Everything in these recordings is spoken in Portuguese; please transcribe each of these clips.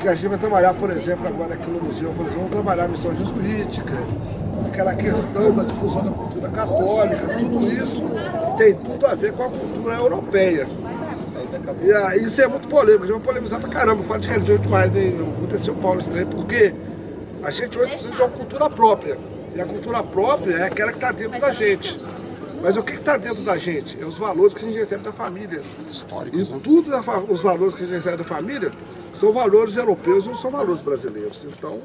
Que a gente vai trabalhar, por exemplo, agora aqui no museu, por exemplo, vamos trabalhar a missão jesuítica, aquela questão da difusão da cultura católica, tudo isso tem tudo a ver com a cultura europeia. E aí, isso é muito polêmico, a gente vai polemizar pra caramba, falo de religião demais, hein? Aconteceu pau nesse trem, porque a gente hoje precisa de uma cultura própria. E a cultura própria é aquela que está dentro da gente. Mas o que está dentro da gente? É os valores que a gente recebe da família. Históricos. E tudo os valores que a gente recebe da família são valores europeus, não são valores brasileiros. Então,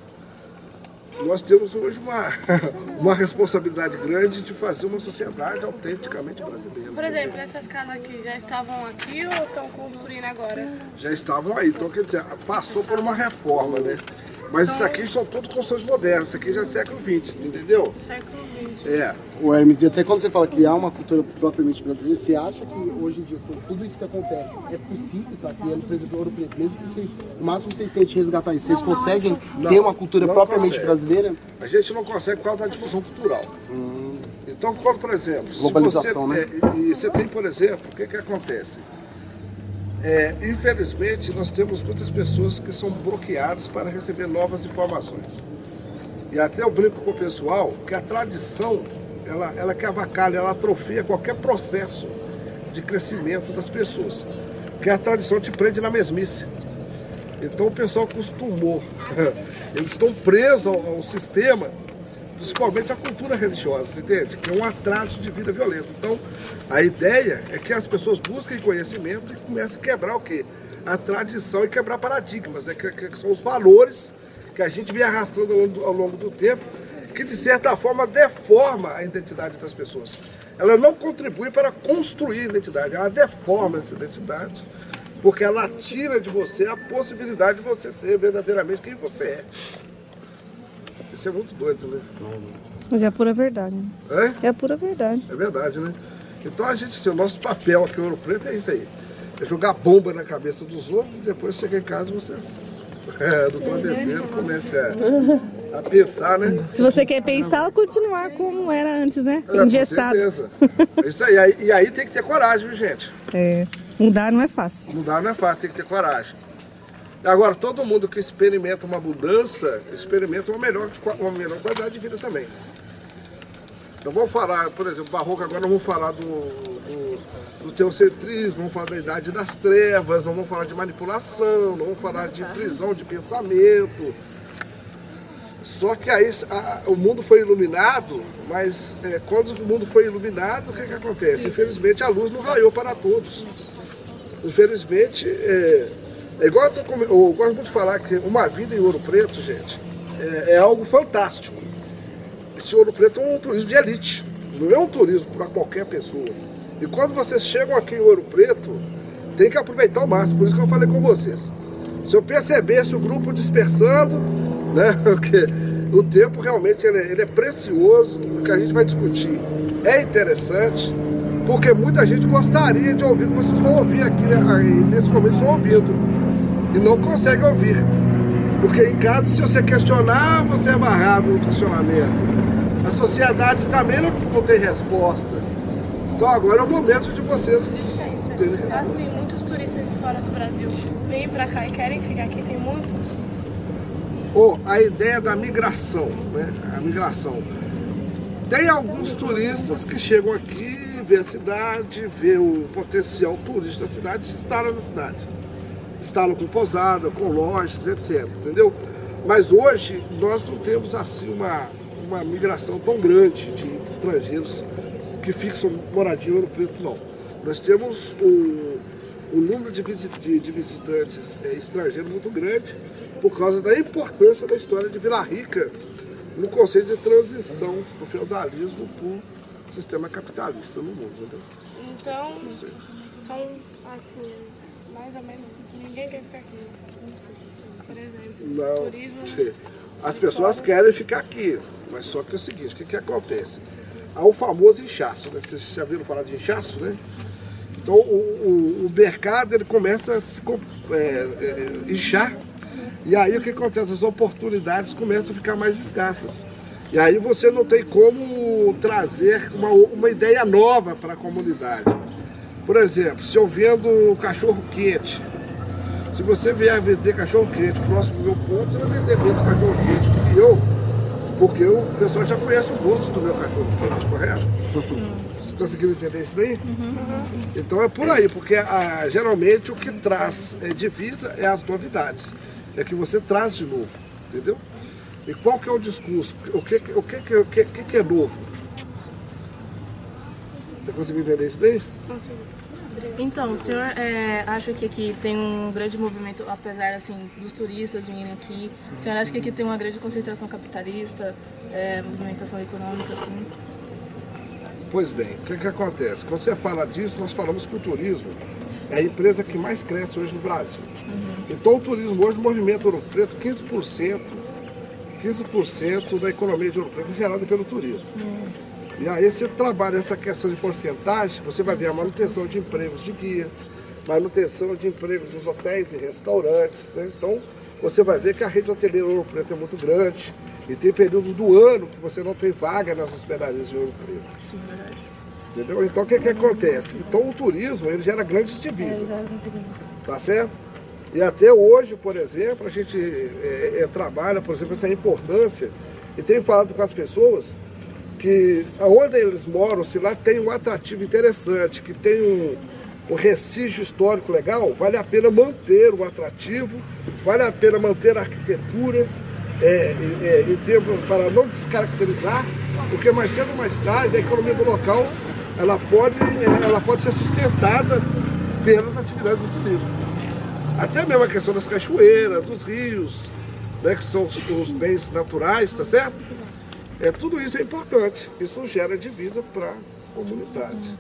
nós temos hoje uma responsabilidade grande de fazer uma sociedade autenticamente brasileira. Por exemplo, essas casas aqui já estavam aqui ou estão construindo agora? Já estavam aí, então quer dizer, passou por uma reforma, né? Mas isso aqui são todos construções modernas, isso aqui já é século XX, entendeu? Século XX. É. O Hermes, e até quando você fala criar uma cultura propriamente brasileira, você acha que hoje em dia, com tudo isso que acontece, é possível estar criando, por exemplo, Ouro Preto, mesmo que vocês, o máximo que vocês tentem resgatar isso, vocês conseguem ter uma cultura propriamente brasileira? A gente não consegue por causa da difusão cultural. Então, quando, por exemplo, globalização, se você, né? E você tem, por exemplo, o que acontece? Infelizmente, nós temos muitas pessoas que são bloqueadas para receber novas informações. E até eu brinco com o pessoal que a tradição, ela que avacalha, ela atrofia qualquer processo de crescimento das pessoas. Porque a tradição te prende na mesmice. Então o pessoal acostumou, eles estão presos ao sistema, principalmente a cultura religiosa, você entende? Que é um atraso de vida violenta. Então, a ideia é que as pessoas busquem conhecimento e comecem a quebrar o quê? A tradição e quebrar paradigmas, né? Que são os valores que a gente vem arrastando ao longo do tempo, que de certa forma deforma a identidade das pessoas. Ela não contribui para construir a identidade, ela deforma essa identidade, porque ela tira de você a possibilidade de você ser verdadeiramente quem você é. Isso é muito doido, né? Mas é a pura verdade. Né? É a pura verdade. É verdade, né? Então a gente, assim, o nosso papel aqui em Ouro Preto é isso aí. É jogar bomba na cabeça dos outros e depois chegar em casa vocês, do travesseiro, comecem a pensar, né? Se você quer pensar, continuar como era antes, né? Engessado. Com certeza. É isso aí. E aí tem que ter coragem, viu, gente? Mudar não é fácil. Mudar não é fácil, tem que ter coragem. Agora, todo mundo que experimenta uma mudança, experimenta uma melhor qualidade de vida também. Então vamos falar, por exemplo, Barroco, agora não vamos falar do teocentrismo, vamos falar da idade das trevas, não vamos falar de manipulação, não vamos falar de prisão de pensamento. Só que aí o mundo foi iluminado, mas quando o mundo foi iluminado, o que acontece? Infelizmente a luz não raiou para todos. Infelizmente, igual eu gosto muito de falar que uma vida em Ouro Preto, gente, é algo fantástico. Esse Ouro Preto é um turismo de elite, não é um turismo para qualquer pessoa. E quando vocês chegam aqui em Ouro Preto, tem que aproveitar o máximo, por isso que eu falei com vocês. Se eu percebesse o grupo dispersando, né, porque o tempo realmente ele é precioso, o que a gente vai discutir é interessante, porque muita gente gostaria de ouvir o que vocês vão ouvir aqui, né, nesse momento estão ouvindo, e não conseguem ouvir. Porque em casa, se você questionar, você é barrado no questionamento. A sociedade também não tem resposta. Então agora é o momento de vocês terem resposta. Assim, muitos turistas de fora do Brasil vêm pra cá e querem ficar aqui, tem muitos. A ideia da migração, né? A migração. Tem alguns turistas que chegam aqui, vê a cidade, vê o potencial turístico da cidade e se instalam na cidade. Instalam com pousada, com lojas, etc. Entendeu? Mas hoje nós não temos assim uma migração tão grande de estrangeiros que fixam moradia em Ouro Preto, não. Nós temos um número de visitantes estrangeiros muito grande por causa da importância da história de Vila Rica no conceito de transição do feudalismo para o sistema capitalista no mundo, entendeu? Então, são assim, mais ou menos, ninguém quer ficar aqui, por exemplo. Não, turismo. As pessoas querem ficar aqui, mas só que é o seguinte, o que acontece? Há o famoso inchaço, né? Vocês já viram falar de inchaço, né? Então o mercado ele começa a se inchar, e aí o que acontece? As oportunidades começam a ficar mais escassas. E aí você não tem como trazer uma ideia nova para a comunidade. Por exemplo, se eu vendo cachorro quente, Se você vier vender cachorro-quente próximo do meu ponto, você vai vender menos cachorro-quente do que eu, porque o pessoal já conhece o gosto do meu cachorro-quente, correto? Vocês conseguiram entender isso daí? Então é por aí, porque geralmente o que traz divisa é as novidades. É que você traz de novo, entendeu? E qual que é o discurso? O que é novo? Você conseguiu entender isso daí? Então, o senhor acha que aqui tem um grande movimento, apesar assim, dos turistas virem aqui, o senhor acha que aqui tem uma grande concentração capitalista, movimentação econômica, assim? Pois bem, o que acontece? Quando você fala disso, nós falamos que o turismo é a empresa que mais cresce hoje no Brasil. Então o turismo hoje movimenta Ouro Preto 15% da economia de Ouro Preto é gerada pelo turismo. E aí você trabalha essa questão de porcentagem, você vai ver a manutenção de empregos de guia, manutenção de empregos nos hotéis e restaurantes, né? Então você vai ver que a rede hoteleira Ouro Preto é muito grande e tem períodos do ano que você não tem vaga nas hospedarias de Ouro Preto. Sim, verdade. Entendeu? Então o que acontece? Então o turismo ele gera grandes divisas, tá certo? E até hoje, por exemplo, a gente trabalha, por exemplo, essa importância e tem falado com as pessoas que onde eles moram, se lá tem um atrativo interessante, que tem um restígio histórico legal, vale a pena manter o atrativo, vale a pena manter a arquitetura, para não descaracterizar, porque mais cedo ou mais tarde a economia do local ela pode ser sustentada pelas atividades do turismo. Até mesmo a questão das cachoeiras, dos rios, né, que são os bens naturais, tá certo? Tudo isso é importante, isso gera divisa para a comunidade.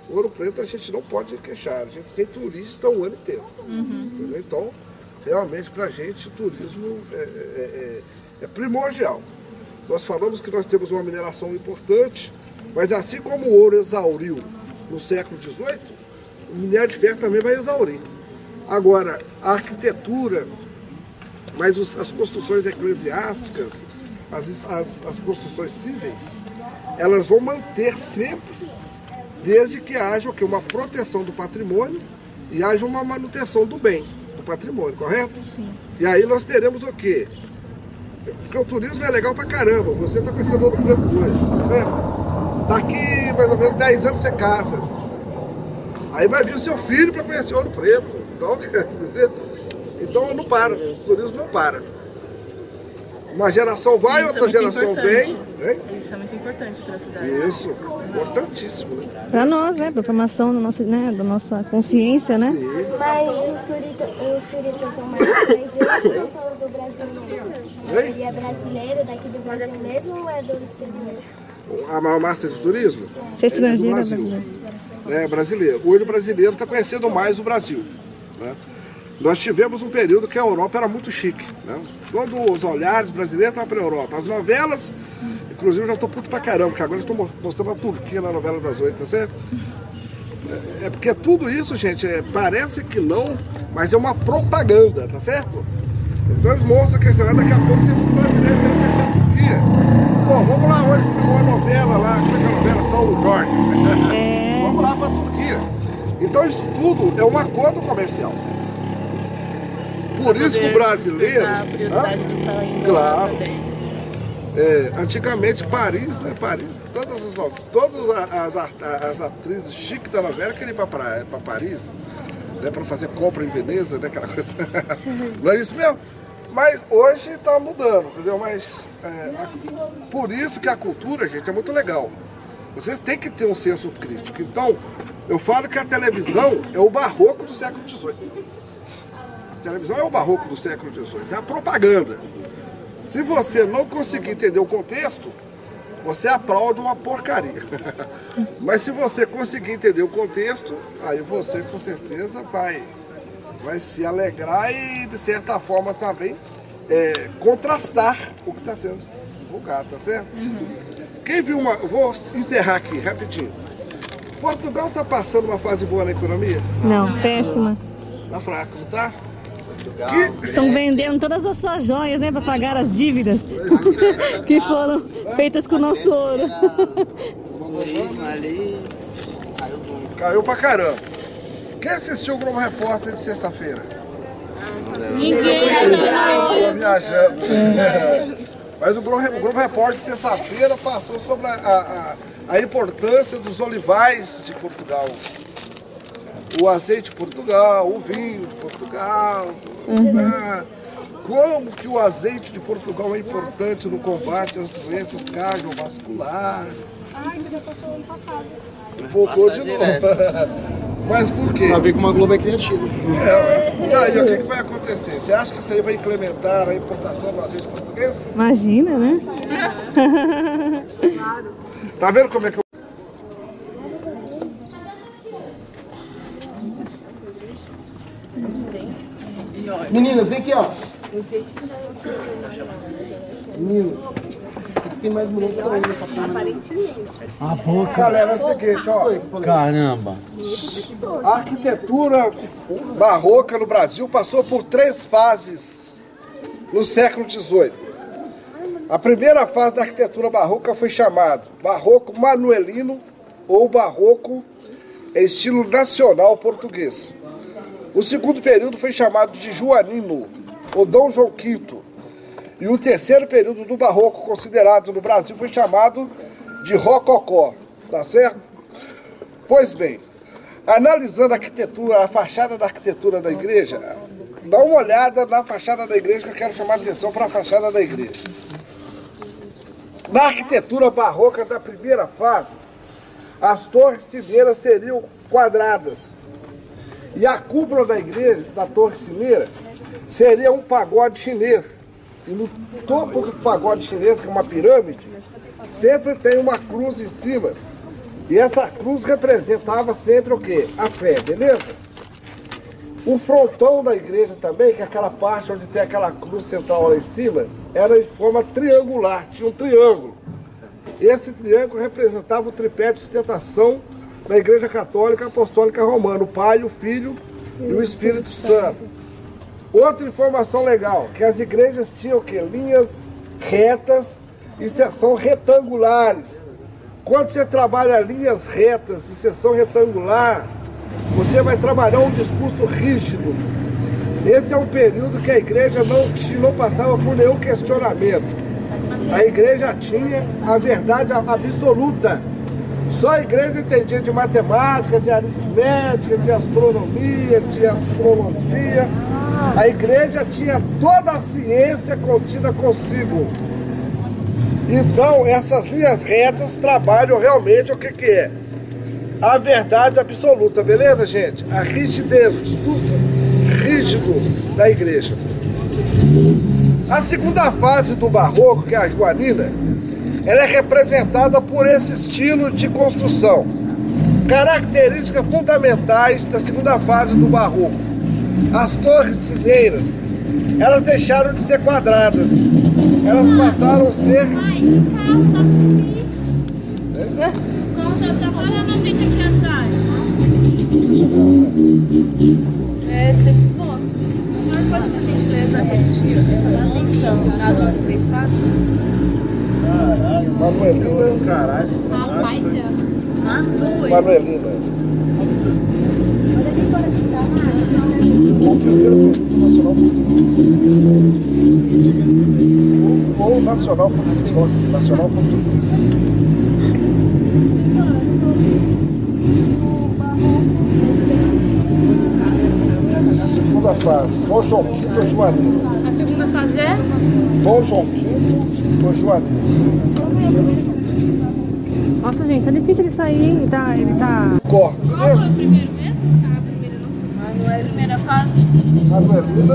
Ouro Preto a gente não pode queixar, a gente tem turista o ano inteiro. Entendeu? Então, realmente para a gente o turismo é primordial. Nós falamos que nós temos uma mineração importante, mas assim como o ouro exauriu no século XVIII, o minério de ferro também vai exaurir. Agora, a arquitetura, mas as construções eclesiásticas, as construções cíveis, elas vão manter sempre, desde que haja uma proteção do patrimônio e haja uma manutenção do bem, do patrimônio, correto? Sim. E aí nós teremos o quê? Porque o turismo é legal pra caramba, você está conhecendo Ouro Preto hoje, certo? Daqui mais ou menos 10 anos você casa. Aí vai vir o seu filho para conhecer Ouro Preto. Então, quer dizer, então não para, o turismo não para. Uma geração vai, outra geração vem. Hein? Isso é muito importante para a cidade. Isso, importantíssimo. Né? Para nós, né? Para a formação da nossa consciência, né? Sim. Mas os turistas são mais estrangeiros ou são do Brasil mesmo? Ele é brasileiro daqui do Brasil mesmo ou é do exterior? A maior massa de turismo? Ser estrangeiro é é do Brasil. brasileiro. É brasileiro. Hoje o brasileiro está conhecendo mais o Brasil. Né? Nós tivemos um período que a Europa era muito chique. Né? Todos os olhares brasileiros estavam para a Europa. As novelas, inclusive eu já estou puto pra caramba, porque agora estou mostrando a Turquia na novela das 8, tá certo? É porque tudo isso, gente, parece que não, mas é uma propaganda, tá certo? Então eles mostram que daqui a pouco tem muito brasileiro querendo conhecer a Turquia. Pô, vamos lá hoje, uma novela lá, como é que é a novela? Saulo Jorge. Vamos lá para a Turquia. Então isso tudo é um acordo comercial. Por isso que o brasileiro... A curiosidade de estar indo claro. também. Antigamente Paris, né? Paris, todas as atrizes chiques da novela queriam ir para Paris, né? Para fazer compra em Veneza, né? Aquela coisa. Não é isso mesmo? Mas hoje está mudando, entendeu? Mas por isso que a cultura, gente, é muito legal. Vocês têm que ter um senso crítico. Então, eu falo que a televisão é o barroco do século XVIII. A televisão é o barroco do século XVIII, é a propaganda. Se você não conseguir entender o contexto, você aplaude uma porcaria. Mas se você conseguir entender o contexto, aí você com certeza vai se alegrar e, de certa forma, também contrastar o que está sendo divulgado, tá certo? Quem viu vou encerrar aqui, rapidinho. Portugal está passando uma fase boa na economia? Não, péssima. Está fraco, não está? Estão vendendo todas as suas joias, né? Para pagar as dívidas que foram feitas com o nosso ouro. Ali, caiu pra caramba. Quem assistiu o Globo Repórter de sexta-feira? Ninguém. Estou viajando. Mas o Globo Repórter de sexta-feira passou sobre a importância dos olivais de Portugal. O azeite de Portugal, o vinho de Portugal. Como que o azeite de Portugal é importante no combate às doenças cardiovasculares. Ai, que já passou ano passado. Voltou de novo. Mas por quê? Pra ver como a Globo é criativa. E aí, o que vai acontecer? Você acha que isso aí vai incrementar a importação do azeite português? Imagina, né? Tá vendo como é que eu... Meninas, vem aqui, ó. Meninas. Tem mais mulher que eu nessa porra. Galera, é o seguinte, ó. Caramba! A arquitetura barroca no Brasil passou por 3 fases no século XVIII. A primeira fase da arquitetura barroca foi chamada Barroco Manuelino ou Barroco em estilo nacional português. O segundo período foi chamado de Joanino ou Dom João V. E o terceiro período do Barroco, considerado no Brasil, foi chamado de Rococó, tá certo? Pois bem, analisando a arquitetura, a fachada da arquitetura da igreja, dá uma olhada na fachada da igreja que eu quero chamar a atenção para a fachada da igreja. Na arquitetura barroca da primeira fase, as torres cileiras seriam quadradas. E a cúpula da igreja, da torre cileira, seria um pagode chinês. E no topo do pagode chinês, que é uma pirâmide, sempre tem uma cruz em cima. E essa cruz representava sempre o quê? A fé, beleza? O frontão da igreja também, que é aquela parte onde tem aquela cruz central lá em cima, era em forma triangular, tinha um triângulo. Esse triângulo representava o tripé de sustentação da Igreja Católica Apostólica Romana, o Pai, o Filho e o Espírito Santo. Outra informação legal, que as igrejas tinham o quê? Linhas retas e seção retangulares. Quando você trabalha linhas retas e seção retangular, você vai trabalhar um discurso rígido. Esse é um período que a igreja não passava por nenhum questionamento. A igreja tinha a verdade absoluta. Só a igreja entendia de matemática, de aritmética, de astronomia, de astrologia. A igreja tinha toda a ciência contida consigo. Então, essas linhas retas trabalham realmente o que é? A verdade absoluta, beleza, gente? A rigidez, o discurso rígido da igreja. A segunda fase do barroco, que é a joanina, ela é representada por esse estilo de construção. Características fundamentais da segunda fase do barroco. As torres cileiras, elas deixaram de ser quadradas. Elas passaram a ser... Conta pra fora na gente aqui atrás. Tem esboço. A senhora pode, por gentileza, repetir essa atenção dado as 3 fases? Manuelina. Caralho. Manuelina. O primeiro período nacional português. Ou nacional português. Nacional português. Segunda fase, Dom João V ou Joanina. A segunda fase é? Dom João V ou Joanina. Nossa, gente, é difícil ele sair, ele tá... Corre, beleza? O primeiro mesmo? Ah, primeiro não. Manuel, primeira fase. Manuelina.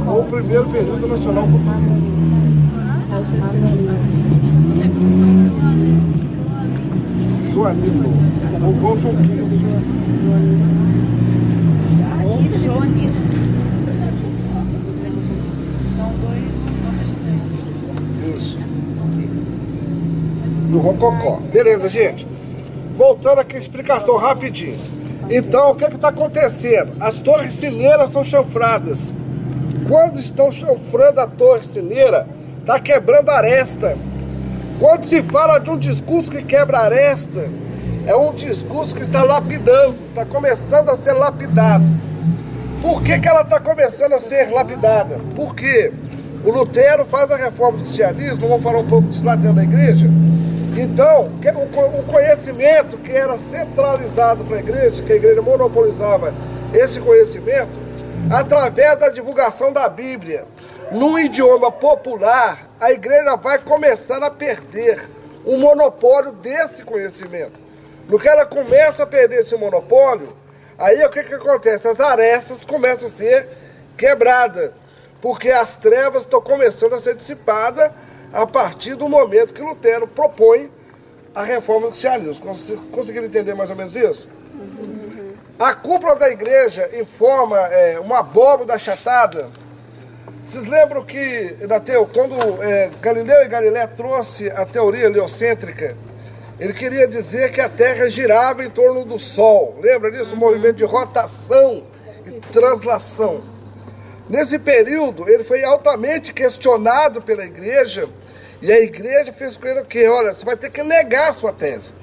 Ou o primeiro período nacional português. Joanino. Ou Dom João V. Joanino. São 2 formas diferentes. Isso. Do Rococó. Beleza, gente? Voltando aqui a explicação rapidinho. Então, o que está acontecendo? As torres cileiras estão chanfradas. Quando estão chanfrando a torre cileira, está quebrando a aresta. Quando se fala de um discurso que quebra a aresta, é um discurso que está lapidando, está começando a ser lapidado. Por que ela está começando a ser lapidada? Porque o Lutero faz a reforma do cristianismo, vamos falar um pouco disso lá dentro da igreja. Então, o conhecimento que era centralizado para a igreja, que a igreja monopolizava esse conhecimento, através da divulgação da Bíblia, num idioma popular, a igreja vai começar a perder o monopólio desse conhecimento. No que ela começa a perder esse monopólio, aí o que acontece? As arestas começam a ser quebradas, porque as trevas estão começando a ser dissipadas a partir do momento que Lutero propõe a reforma do cristianismo. Conseguiram entender mais ou menos isso? A cúpula da igreja em forma, uma abóbora achatada. Vocês lembram que, quando Galileu e Galilé trouxe a teoria heliocêntrica, ele queria dizer que a Terra girava em torno do Sol. Lembra disso? O movimento de rotação e translação. Nesse período, ele foi altamente questionado pela igreja, e a igreja fez com ele o quê? Olha, você vai ter que negar a sua tese.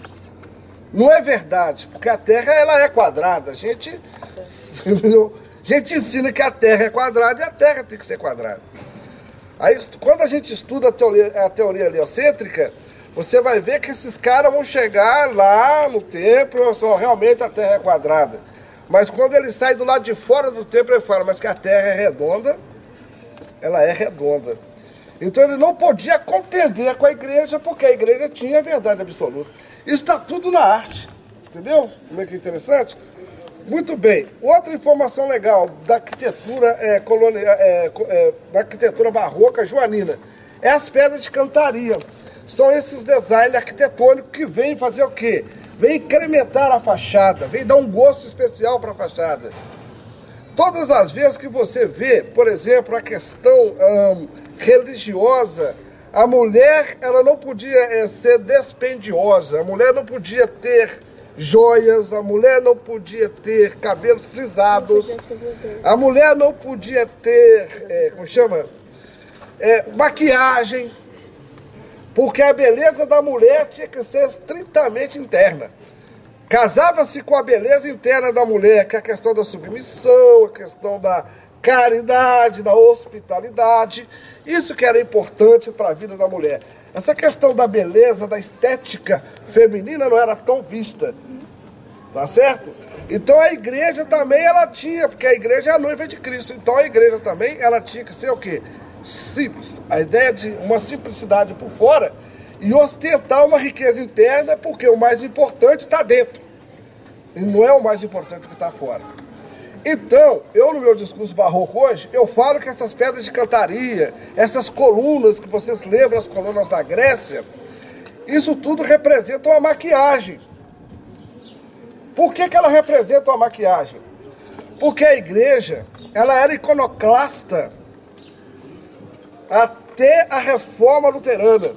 Não é verdade, porque a Terra ela é quadrada. A gente ensina que a Terra é quadrada e a Terra tem que ser quadrada. Aí, quando a gente estuda a teoria heliocêntrica, você vai ver que esses caras vão chegar lá no templo e falar, realmente a Terra é quadrada. Mas quando ele sai do lado de fora do templo, ele fala, mas que a Terra é redonda, ela é redonda. Então ele não podia contender com a igreja, porque a igreja tinha a verdade absoluta. Isso está tudo na arte, entendeu? Como é que é interessante? Muito bem. Outra informação legal da arquitetura, da arquitetura barroca joanina é as pedras de cantaria. São esses designs arquitetônicos que vêm fazer o quê? Vem incrementar a fachada, vem dar um gosto especial para a fachada. Todas as vezes que você vê, por exemplo, a questão religiosa, a mulher ela não podia ser dispendiosa, a mulher não podia ter joias, a mulher não podia ter cabelos frisados, a mulher não podia ter, maquiagem. Porque a beleza da mulher tinha que ser estritamente interna. Casava-se com a beleza interna da mulher, que é a questão da submissão, a questão da caridade, da hospitalidade. Isso que era importante para a vida da mulher. Essa questão da beleza, da estética feminina não era tão vista. Tá certo? Então a igreja também ela tinha, porque a igreja é a noiva de Cristo. Então a igreja também ela tinha que ser o quê? Simples. A ideia de uma simplicidade por fora e ostentar uma riqueza interna, porque o mais importante está dentro e não é o mais importante que está fora. Então, eu no meu discurso barroco hoje, eu falo que essas pedras de cantaria, essas colunas que vocês lembram, as colunas da Grécia, isso tudo representa uma maquiagem. Por que ela representa uma maquiagem? Porque a igreja, ela era iconoclasta até a reforma luterana.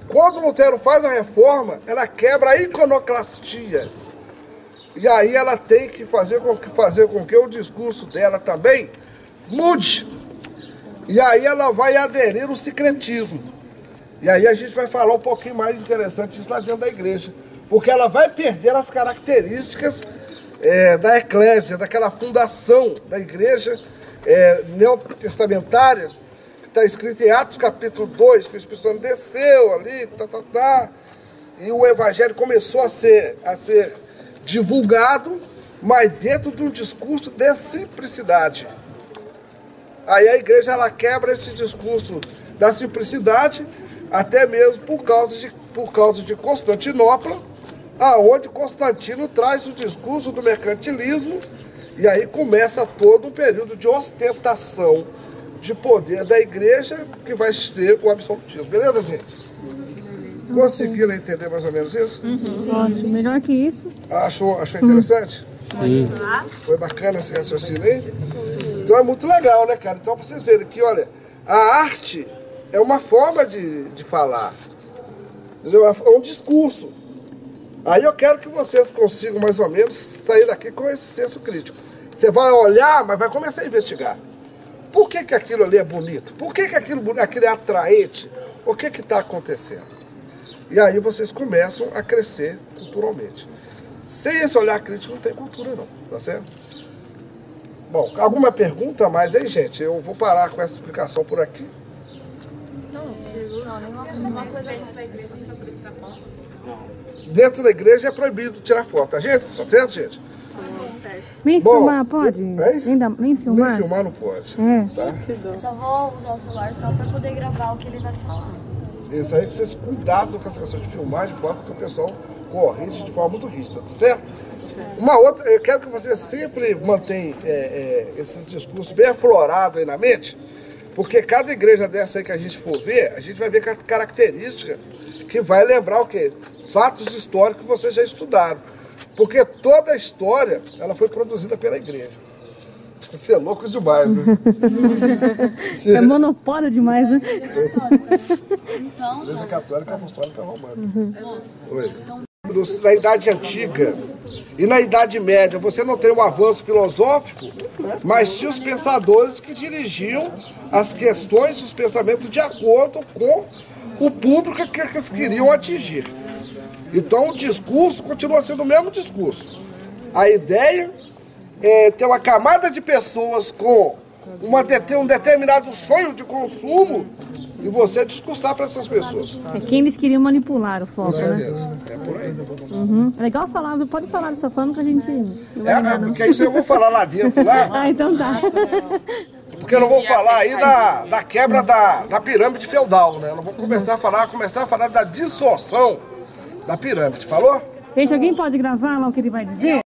Quando Lutero faz a reforma, ela quebra a iconoclastia. E aí ela tem que fazer com que o discurso dela também mude. E aí ela vai aderir ao sincretismo. E aí a gente vai falar um pouquinho mais interessante isso lá dentro da igreja. Porque ela vai perder as características da eclésia, daquela fundação da igreja neotestamentária, está escrito em Atos capítulo 2, que o Espírito Santo desceu ali, e o evangelho começou a ser divulgado, mas dentro de um discurso de simplicidade. Aí a igreja ela quebra esse discurso da simplicidade, até mesmo por causa de Constantinopla, aonde Constantino traz o discurso do mercantilismo, e aí começa todo um período de ostentação de poder da igreja, que vai ser o absolutismo. Beleza, gente? Conseguiram entender mais ou menos isso? Ótimo, melhor que isso. Achou interessante? Sim. Foi bacana esse raciocínio aí? Então é muito legal, né, cara? Então pra vocês verem que, olha, a arte é uma forma de falar. Entendeu? É um discurso. Aí eu quero que vocês consigam mais ou menos sair daqui com esse senso crítico. Você vai olhar, mas vai começar a investigar. Por que aquilo ali é bonito? Por que aquilo é atraente? O que está acontecendo? E aí vocês começam a crescer culturalmente. Sem esse olhar crítico não tem cultura não, tá certo? Bom, alguma pergunta mais aí, gente? Eu vou parar com essa explicação por aqui. Nenhuma coisa da igreja a gente vai poder tirar foto. Dentro da igreja é proibido tirar foto, tá, gente? Tá certo, gente? Nem Bom, filmar, pode? hein? Nem filmar? Nem filmar não pode. É. Tá? Eu só vou usar o celular só para poder gravar o que ele vai falar. Isso aí que vocês cuidado com essa questão de filmar de foto, porque o pessoal corrige de forma muito rígida, tá certo? Uma outra, eu quero que vocês sempre mantenham esses discursos bem aflorados aí na mente, porque cada igreja dessa aí que a gente for ver, a gente vai ver característica que vai lembrar o quê? Fatos históricos que vocês já estudaram. Porque toda a história, ela foi produzida pela igreja. Você é louco demais, né? É monopólio demais, né? Então, Igreja católica, apostólica, romana. Oi. Na Idade Antiga e na Idade Média, você não tem um avanço filosófico, mas tinha os pensadores que dirigiam as questões, os pensamentos de acordo com o público que eles queriam atingir. Então o discurso continua sendo o mesmo discurso. A ideia é ter uma camada de pessoas com um determinado sonho de consumo e você discursar para essas pessoas. É quem eles queriam manipular o foco, Com certeza. né? É por aí. É legal falar, pode falar dessa forma que a gente não vai ligar, não. Porque isso eu vou falar lá dentro, lá. Ah, então tá. Porque eu não vou falar aí da quebra da pirâmide feudal, né? Eu não vou começar a falar da distorção da pirâmide, falou? Gente, alguém pode gravar lá o que ele vai dizer?